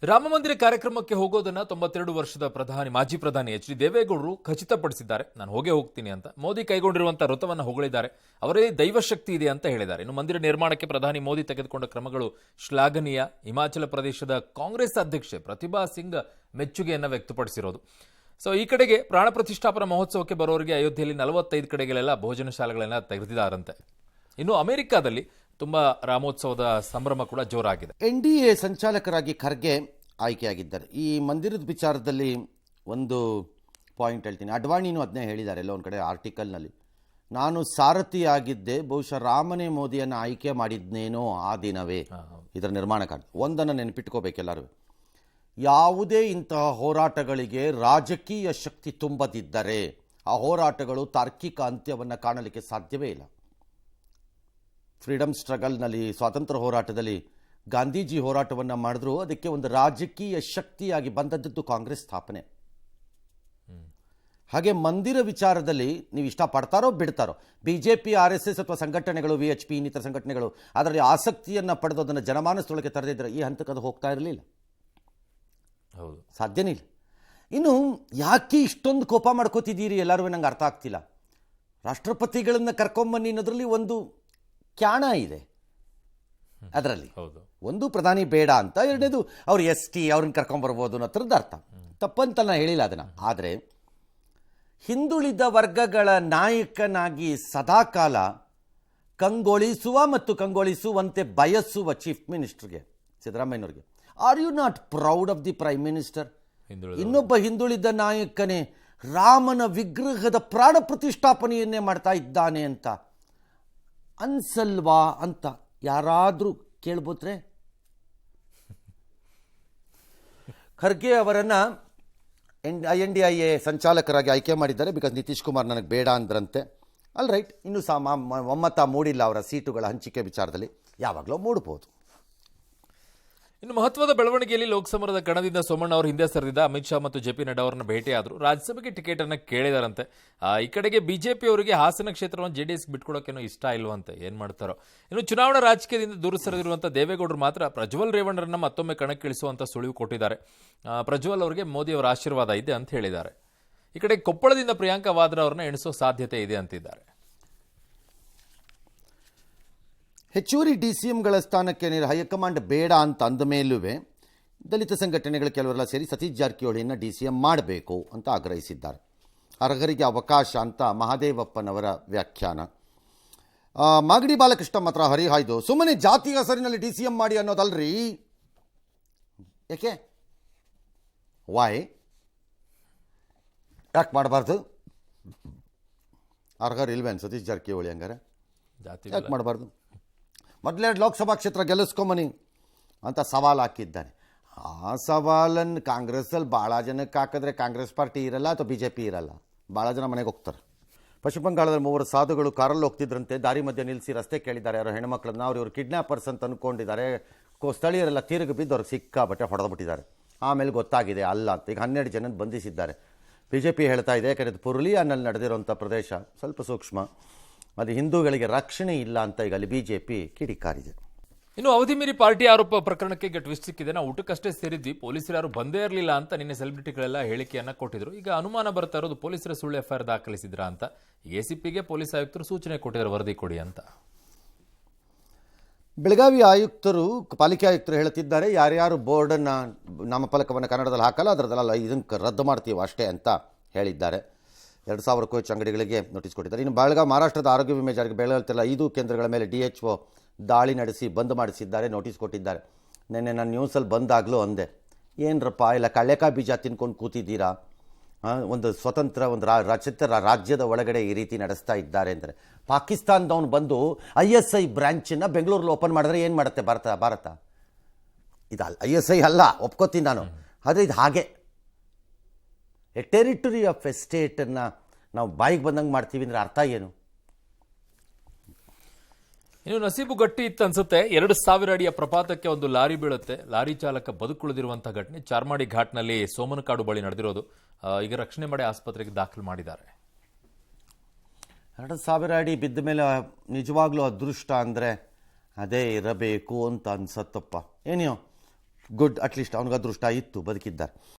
ರಾಮ ಮಂದಿರ ಕಾರ್ಯಕ್ರಮಕ್ಕೆ ಹೋಗೋದನ್ನ 92 ವರ್ಷದ ಮಾಜಿ ಪ್ರಧಾನಿ ಎಚ್ ಡಿ ದೇವೇಗೌಡರು ಖಚಿತಪಡಿಸಿದ್ದಾರೆ. ನಾನು ಹೋಗ್ತೀನಿ ಅಂತ. ಮೋದಿ ಕೈಗೊಂಡಿರುವಂತಹ ವೃತ್ತವನ್ನು ಹೊಗಳಿದ್ದಾರೆ. ಅವರೇ ದೈವಶಕ್ತಿ ಇದೆ ಅಂತ ಹೇಳಿದ್ದಾರೆ. ಇನ್ನು ಮಂದಿರ ನಿರ್ಮಾಣಕ್ಕೆ ಪ್ರಧಾನಿ ಮೋದಿ ತೆಗೆದುಕೊಂಡ ಕ್ರಮಗಳು ಶ್ಲಾಘನೀಯ. ಹಿಮಾಚಲ ಪ್ರದೇಶದ ಕಾಂಗ್ರೆಸ್ ಅಧ್ಯಕ್ಷೆ ಪ್ರತಿಭಾ ಸಿಂಗ್ ಮೆಚ್ಚುಗೆಯನ್ನು ವ್ಯಕ್ತಪಡಿಸಿರೋದು. ಸೊ ಈ ಕಡೆಗೆ ಪ್ರಾಣ ಪ್ರತಿಷ್ಠಾಪನಾ ಮಹೋತ್ಸವಕ್ಕೆ ಬರೋರಿಗೆ ಅಯೋಧ್ಯೆಯಲ್ಲಿ 45 ಕಡೆಗಳೆಲ್ಲ ಭೋಜನ ಶಾಲೆಗಳನ್ನ ತೆಗೆದಿದ್ದಾರಂತೆ. ಇನ್ನು ಅಮೆರಿಕಾದಲ್ಲಿ ತುಂಬಾ ರಾಮೋತ್ಸವದ ಸಂಭ್ರಮ ಕೂಡ ಜೋರಾಗಿದೆ. NDA ಸಂಚಾಲಕರಾಗಿ ಖರ್ಗೆ ಆಯ್ಕೆಯಾಗಿದ್ದಾರೆ. ಈ ಮಂದಿರದ ವಿಚಾರದಲ್ಲಿ ಒಂದು ಪಾಯಿಂಟ್ ಹೇಳ್ತೀನಿ. ಅಡ್ವಾಣಿನೂ ಅದನ್ನೇ ಹೇಳಿದ್ದಾರೆ ಎಲ್ಲ ಒಂದು ಕಡೆ ಆರ್ಟಿಕಲ್ನಲ್ಲಿ. ನಾನು ಸಾರಥಿಯಾಗಿದ್ದೆ, ಬಹುಶಃ ರಾಮನೇ ಮೋದಿಯನ್ನು ಆಯ್ಕೆ ಮಾಡಿದ್ನೇನೋ ಆ ದಿನವೇ ಇದರ ನಿರ್ಮಾಣಕ್ಕಾಗಿ. ಒಂದನ್ನು ನೆನಪಿಟ್ಕೋಬೇಕೆಲ್ಲರೂ, ಯಾವುದೇ ಇಂತಹ ಹೋರಾಟಗಳಿಗೆ ರಾಜಕೀಯ ಶಕ್ತಿ ತುಂಬದಿದ್ದರೆ ಆ ಹೋರಾಟಗಳು ತಾರ್ಕಿಕ ಅಂತ್ಯವನ್ನು ಕಾಣಲಿಕ್ಕೆ ಸಾಧ್ಯವೇ ಇಲ್ಲ. ಫ್ರೀಡಮ್ ಸ್ಟ್ರಗಲ್ನಲ್ಲಿ, ಸ್ವಾತಂತ್ರ್ಯ ಹೋರಾಟದಲ್ಲಿ ಗಾಂಧೀಜಿ ಹೋರಾಟವನ್ನು ಮಾಡಿದ್ರು, ಅದಕ್ಕೆ ಒಂದು ರಾಜಕೀಯ ಶಕ್ತಿಯಾಗಿ ಬಂದದ್ದು ಕಾಂಗ್ರೆಸ್ ಸ್ಥಾಪನೆ. ಹಾಗೆ ಮಂದಿರ ವಿಚಾರದಲ್ಲಿ ನೀವು ಇಷ್ಟಪಡ್ತಾರೋ ಬಿಡ್ತಾರೋ, BJP, RSS ಅಥವಾ ಸಂಘಟನೆಗಳು, VHP ಇನ್ನಿತರ ಸಂಘಟನೆಗಳು ಅದರಲ್ಲಿ ಆಸಕ್ತಿಯನ್ನು ಪಡೆದು ಅದನ್ನು ಜನಮಾನಸದೊಳಗೆ ತರದಿದ್ದರೆ ಈ ಹಂತಕ್ಕೆ ಅದು ಹೋಗ್ತಾ ಇರಲಿಲ್ಲ. ಹೌದು, ಸಾಧ್ಯನೇ ಇಲ್ಲ. ಇನ್ನು ಯಾಕೆ ಇಷ್ಟೊಂದು ಕೋಪ ಮಾಡ್ಕೋತಿದ್ದೀರಿ ಎಲ್ಲರೂ ನಂಗೆ ಅರ್ಥ ಆಗ್ತಿಲ್ಲ. ರಾಷ್ಟ್ರಪತಿಗಳನ್ನು ಕರ್ಕೊಂಬನ್ನಿ ಅನ್ನೋದ್ರಲ್ಲಿ ಒಂದು ಕ್ಯಾಣ ಇದೆ. ಅದರಲ್ಲಿ ಒಂದು ಪ್ರಧಾನಿ ಬೇಡ ಅಂತ, ಎರಡನೇದು ಅವ್ರು ST ಅವ್ರನ್ನ ಕರ್ಕೊಂಬರ್ಬೋದು ಅನ್ನೋ ಥರದ್ದು ಅರ್ಥ. ತಪ್ಪಂತ ನಾನು ಹೇಳಿಲ್ಲ ಅದನ್ನು. ಆದರೆ ಹಿಂದುಳಿದ ವರ್ಗಗಳ ನಾಯಕನಾಗಿ ಸದಾಕಾಲ ಕಂಗೊಳಿಸುವ ಮತ್ತು ಕಂಗೊಳಿಸುವಂತೆ ಬಯಸುವ ಚೀಫ್ ಮಿನಿಸ್ಟರ್ಗೆ, ಸಿದ್ದರಾಮಯ್ಯನವ್ರಿಗೆ, are you not proud of the prime minister? ಇನ್ನೊಬ್ಬ ಹಿಂದುಳಿದ ನಾಯಕನೇ ರಾಮನ ವಿಗ್ರಹದ ಪ್ರಾಣ ಪ್ರತಿಷ್ಠಾಪನೆಯನ್ನೇ ಮಾಡ್ತಾ ಇದ್ದಾನೆ ಅಂತ ಅನ್ಸಲ್ವಾ ಅಂತ ಯಾರಾದರೂ ಕೇಳ್ಬೋದ್ರೆ? ಖರ್ಗೆ ಅವರನ್ನು NDA ಸಂಚಾಲಕರಾಗಿ ಆಯ್ಕೆ ಮಾಡಿದ್ದಾರೆ. ಬಿಕಾಸ್ ನಿತೀಶ್ ಕುಮಾರ್ ನನಗೆ ಬೇಡ ಅಂದ್ರಂತೆ. ಆಲ್ ರೈಟ್, ಇನ್ನೂ ಒಮ್ಮತ ಮೂಡಿಲ್ಲ ಅವರ ಸೀಟುಗಳ ಹಂಚಿಕೆ ವಿಚಾರದಲ್ಲಿ. ಯಾವಾಗಲೂ ಮೂಡಬಹುದು. ಇನ್ನು ಮಹತ್ವದ ಬೆಳವಣಿಗೆಯಲ್ಲಿ ಲೋಕಸಮರದ ಕಣದಿಂದ ಸೋಮಣ್ಣ ಅವರು ಹಿಂದೆ ಸರಿದಿದ್ದ ಅಮಿತ್ ಶಾ ಮತ್ತು JP ನಡ್ಡಾ ಅವರನ್ನು ಭೇಟಿಯಾದರು. ರಾಜ್ಯಸಭೆಗೆ ಟಿಕೆಟ್ ಅನ್ನು ಕೇಳಿದಾರಂತೆ. ಈ ಕಡೆಗೆ BJP ಅವರಿಗೆ ಹಾಸನ ಕ್ಷೇತ್ರವನ್ನು JDS ಬಿಟ್ಕೊಡೋಕೇನೋ ಇಷ್ಟ ಇಲ್ವಂತೆ. ಏನ್ ಮಾಡ್ತಾರೋ. ಇನ್ನು ಚುನಾವಣಾ ರಾಜಕೀಯದಿಂದ ದೂರ ಸರಿದಿರುವಂತಹ ದೇವೇಗೌಡರು ಮಾತ್ರ ಪ್ರಜ್ವಲ್ ರೇವಣ್ಣರನ್ನ ಮತ್ತೊಮ್ಮೆ ಕಣಕ್ಕಿಳಿಸುವಂತ ಸುಳಿವು ಕೊಟ್ಟಿದ್ದಾರೆ. ಪ್ರಜ್ವಲ್ ಅವರಿಗೆ ಮೋದಿ ಅವರ ಆಶೀರ್ವಾದ ಇದೆ ಅಂತ ಹೇಳಿದ್ದಾರೆ. ಈ ಕಡೆ ಕೊಪ್ಪಳದಿಂದ ಪ್ರಿಯಾಂಕಾ ವಾದ್ರಾ ಅವರನ್ನ ಎಣಿಸೋ ಸಾಧ್ಯತೆ ಇದೆ ಅಂತಿದ್ದಾರೆ. ಹೆಚ್ಚುವರಿ DCMಗಳ ಸ್ಥಾನಕ್ಕೆ ಹೈಕಮಾಂಡ್ ಬೇಡ ಅಂತ ಅಂದ ಮೇಲೂ ದಲಿತ ಸಂಘಟನೆಗಳು ಕೆಲವರೆಲ್ಲ ಸೇರಿ ಸತೀಶ್ ಜಾರಕಿಹೊಳಿಯನ್ನು DCM ಮಾಡಬೇಕು ಅಂತ ಆಗ್ರಹಿಸಿದ್ದಾರೆ. ಅರ್ಹರಿಗೆ ಅವಕಾಶ ಅಂತ ಮಹಾದೇವಪ್ಪನವರ ವ್ಯಾಖ್ಯಾನ. ಮಾಗಡಿ ಬಾಲಕೃಷ್ಣ ಮಾತ್ರ ಹರಿಹಾಯ್ದು ಸುಮ್ಮನೆ ಜಾತಿ ಹೆಸರಿನಲ್ಲಿ DCM ಮಾಡಿ ಅನ್ನೋದಲ್ರಿ. ಯಾಕೆ ಯಾಕೆ ಮಾಡಬಾರ್ದು? ಅರ್ಹರು ಇಲ್ವೇನು ಸತೀಶ್ ಜಾರಕಿಹೊಳಿ? ಹಂಗಾರೆ ಯಾಕೆ ಮಾಡಬಾರ್ದು? ಮೊದಲೆರಡು ಲೋಕಸಭಾ ಕ್ಷೇತ್ರ ಗೆಲ್ಲಿಸ್ಕೊಂಬನಿ ಅಂತ ಸವಾಲು ಹಾಕಿದ್ದಾನೆ. ಆ ಸವಾಲನ್ನು ಕಾಂಗ್ರೆಸ್ಸಲ್ಲಿ ಭಾಳ ಜನಕ್ಕೆ ಹಾಕಿದ್ರೆ ಕಾಂಗ್ರೆಸ್ ಪಾರ್ಟಿ ಇರಲ್ಲ ಅಥವಾ BJP ಇರಲ್ಲ. ಭಾಳ ಜನ ಮನೆಗೆ ಹೋಗ್ತಾರೆ. ಪಶ್ಚಿಮ ಬಂಗಾಳದಲ್ಲಿ 3 ಸಾಧುಗಳು ಕಾರಲ್ಲಿ ಹೋಗ್ತಿದ್ರಂತೆ. ದಾರಿ ಮಧ್ಯೆ ನಿಲ್ಲಿಸಿ ರಸ್ತೆ ಕೇಳಿದ್ದಾರೆ ಯಾರೋ ಹೆಣ್ಮಕ್ಳನ್ನ. ಇವರು ಕಿಡ್ನ್ಯಾಪರ್ಸ್ ಅಂತ ಅಂದ್ಕೊಂಡಿದ್ದಾರೆ. ಸ್ಥಳೀಯರೆಲ್ಲ ತಿರುಗಿ ಬಿದ್ದು ಅವ್ರಿಗೆ ಸಿಕ್ಕಾಬಟ್ಟೆ ಹೊಡೆದ್ಬಿಟ್ಟಿದ್ದಾರೆ. ಆಮೇಲೆ ಗೊತ್ತಾಗಿದೆ ಅಲ್ಲ ಅಂತ. ಈಗ 12 ಜನ ಬಂಧಿಸಿದ್ದಾರೆ. BJP ಹೇಳ್ತಾ ಇದೆ, ಯಾಕಂದರೆ ಪುರುಲಿಯಾನಲ್ಲಿ ನಡೆದಿರುವಂಥ ಪ್ರದೇಶ ಸ್ವಲ್ಪ ಸೂಕ್ಷ್ಮ, ಅದು ಹಿಂದೂಗಳಿಗೆ ರಕ್ಷಣೆ ಇಲ್ಲ ಅಂತ ಈಗ ಅಲ್ಲಿ BJP ಕಿಡಿಕಾರಿದೆ. ಇನ್ನು ಅವಧಿ ಮೀರಿ ಪಾರ್ಟಿ ಆರೋಪ ಪ್ರಕರಣಕ್ಕೆ ಟ್ವಿಸ್ಟ್ ಸಿಕ್ಕಿದೆ. ನಾವು ಊಟಕ್ಕಷ್ಟೇ ಸೇರಿದ್ವಿ, ಪೊಲೀಸರು ಯಾರು ಬಂದೇ ಇರಲಿಲ್ಲ ಅಂತ ನಿನ್ನೆ ಸೆಲೆಬ್ರಿಟಿಗಳೆಲ್ಲ ಹೇಳಿಕೆಯನ್ನ ಕೊಟ್ಟಿದ್ರು. ಈಗ ಅನುಮಾನ ಬರ್ತಾ ಇರೋದು ಪೊಲೀಸರ ಸುಳ್ಳು FIR ದಾಖಲಿಸಿದ್ರ ಅಂತ. ACPಗೆ ಪೊಲೀಸ್ ಆಯುಕ್ತರು ಸೂಚನೆ ಕೊಟ್ಟಿದ್ದಾರೆ, ವರದಿ ಕೊಡಿ ಅಂತ. ಬೆಳಗಾವಿ ಆಯುಕ್ತರು, ಪಾಲಿಕೆ ಆಯುಕ್ತರು ಹೇಳ್ತಿದ್ದಾರೆ, ಯಾರ್ಯಾರು ಬೋರ್ಡನ್ನು ನಾಮಫಲಕವನ್ನು ಕನ್ನಡದಲ್ಲಿ ಹಾಕಲ್ಲ ಅದರದಲ್ಲ ಇದನ್ನು ರದ್ದು ಮಾಡ್ತೀವಿ ಅಷ್ಟೇ ಅಂತ ಹೇಳಿದ್ದಾರೆ. 2,000ಕ್ಕೂ ಹೆಚ್ಚು ಅಂಗಡಿಗಳಿಗೆ ನೋಟಿಸ್ ಕೊಟ್ಟಿದ್ದಾರೆ. ಇನ್ನು ಮಹಾರಾಷ್ಟ್ರದ ಆರೋಗ್ಯ ವಿಮೆ ಜಾರಿಗೆ ಬೆಳಗಾವಿಯಲ್ಲ 5 ಕೇಂದ್ರಗಳ ಮೇಲೆ DHO ದಾಳಿ ನಡೆಸಿ ಬಂದ್ ಮಾಡಿಸಿದ್ದಾರೆ, ನೋಟಿಸ್ ಕೊಟ್ಟಿದ್ದಾರೆ. ನಿನ್ನೆ ನಾನು ನ್ಯೂಸಲ್ಲಿ ಬಂದಾಗಲೂ ಅಂದೆ, ಏನರಪ್ಪ ಇಲ್ಲ ಕಳ್ಳೆಕಾಯಿ ಬೀಜ ತಿನ್ಕೊಂಡು ಕೂತಿದ್ದೀರಾ? ಒಂದು ಸ್ವತಂತ್ರ ಒಂದು ರಾಜ್ಯದ ಒಳಗಡೆ ಈ ರೀತಿ ನಡೆಸ್ತಾ ಇದ್ದಾರೆ ಅಂದರೆ. ಪಾಕಿಸ್ತಾನದವನು ಬಂದು ISI ಬ್ರ್ಯಾಂಚನ್ನು ಬೆಂಗಳೂರಲ್ಲಿ ಓಪನ್ ಮಾಡಿದ್ರೆ ಏನು ಮಾಡುತ್ತೆ ಭಾರತ? ಇದು ISI ಅಲ್ಲ, ಒಪ್ಕೋತೀನಿ ನಾನು. ಆದರೆ ಇದು ಹಾಗೆ ಎ ಟೆರಿಟರಿ ಆಫ್ ಎ ಸ್ಟೇಟನ್ನು ನಾವು ಬಾಯಿಗೆ ಬಂದಂಗೆ ಮಾಡ್ತೀವಿ ಅಂದರೆ ಅರ್ಥ ಏನು? ಇನ್ನು ನಸೀಬು ಗಟ್ಟಿ ಇತ್ತು ಅನ್ಸುತ್ತೆ. 2,000 ಅಡಿಯ ಪ್ರಪಾತಕ್ಕೆ ಒಂದು ಲಾರಿ ಬೀಳುತ್ತೆ. ಲಾರಿ ಚಾಲಕ ಬದುಕುಳಿದಿರುವಂತಹ ಘಟನೆ ಚಾರ್ಮಾಡಿ ಘಾಟ್ನಲ್ಲಿ ಸೋಮನಕಾಡು ಬಳಿ ನಡೆದಿರೋದು. ಈಗ ರಕ್ಷಣೆ ಮಾಡಿ ಆಸ್ಪತ್ರೆಗೆ ದಾಖಲು ಮಾಡಿದ್ದಾರೆ. 2,000 ಅಡಿ ಬಿದ್ದ ಮೇಲೆ ನಿಜವಾಗ್ಲೂ ಅದೃಷ್ಟ ಅಂದರೆ ಅದೇ ಇರಬೇಕು ಅಂತ ಅನ್ಸತ್ತಪ್ಪ. ಏನೋ ಗುಡ್, ಅಟ್ಲೀಸ್ಟ್ ಅವನಿಗೆ ಅದೃಷ್ಟ ಇತ್ತು, ಬದುಕಿದ್ದಾರೆ.